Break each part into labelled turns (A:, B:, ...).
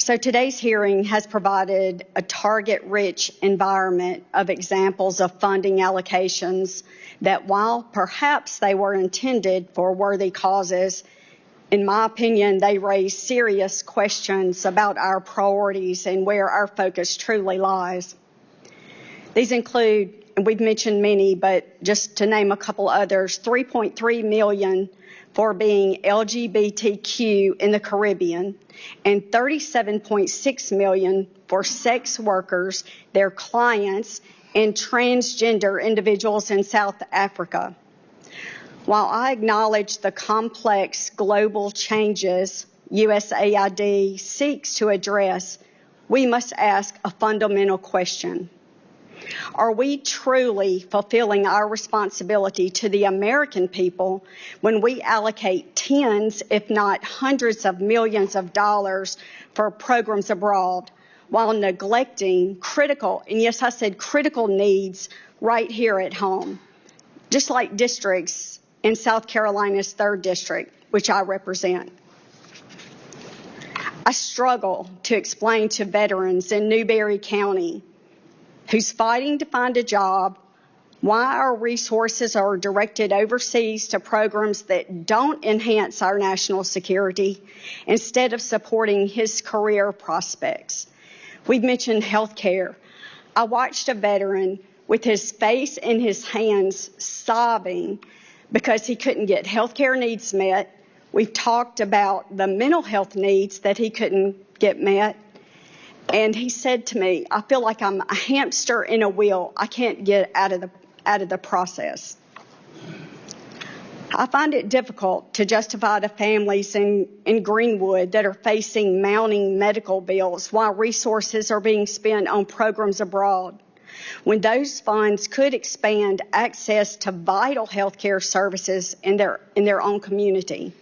A: So today's hearing has provided a target-rich environment of examples of funding allocations that, while perhaps they were intended for worthy causes, in my opinion, they raise serious questions about our priorities and where our focus truly lies. These include, and we've mentioned many, but just to name a couple others, $3.3 million for being LGBTQ in the Caribbean, and $37.6 million for sex workers, their clients, and transgender individuals in South Africa. While I acknowledge the complex global changes USAID seeks to address, we must ask a fundamental question. Are we truly fulfilling our responsibility to the American people when we allocate tens, if not hundreds of millions of dollars for programs abroad, while neglecting critical, and yes, I said critical needs right here at home, just like districts in South Carolina's 3rd District, which I represent? I struggle to explain to veterans in Newberry County who's fighting to find a job why our resources are directed overseas to programs that don't enhance our national security instead of supporting his career prospects. We've mentioned health care. I watched a veteran with his face in his hands sobbing because he couldn't get health care needs met. We've talked about the mental health needs that he couldn't get met. And he said to me, I feel like I'm a hamster in a wheel. I can't get out of the process. I find it difficult to justify to families in Greenwood that are facing mounting medical bills while resources are being spent on programs abroad, when those funds could expand access to vital health care services in their own community.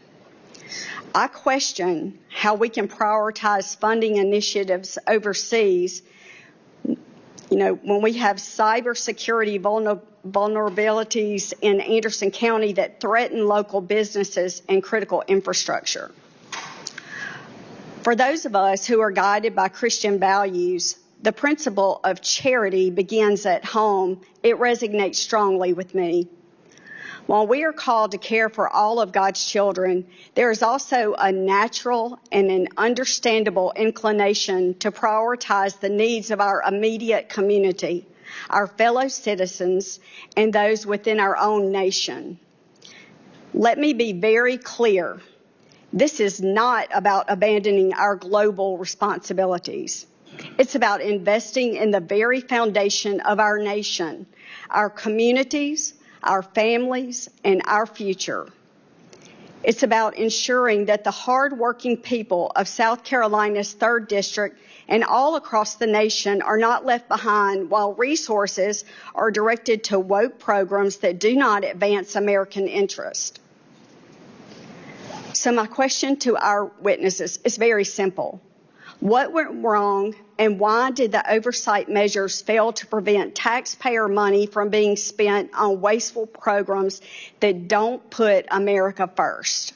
A: I question how we can prioritize funding initiatives overseas, when we have cybersecurity vulnerabilities in Anderson County that threaten local businesses and critical infrastructure. For those of us who are guided by Christian values, the principle of charity begins at home. It resonates strongly with me. While we are called to care for all of God's children, there is also a natural and an understandable inclination to prioritize the needs of our immediate community, our fellow citizens, and those within our own nation. Let me be very clear. This is not about abandoning our global responsibilities. It's about investing in the very foundation of our nation, our communities, our families, and our future. It's about ensuring that the hardworking people of South Carolina's 3rd District and all across the nation are not left behind while resources are directed to woke programs that do not advance American interest. So my question to our witnesses is very simple. What went wrong, and why did the oversight measures fail to prevent taxpayer money from being spent on wasteful programs that don't put America first?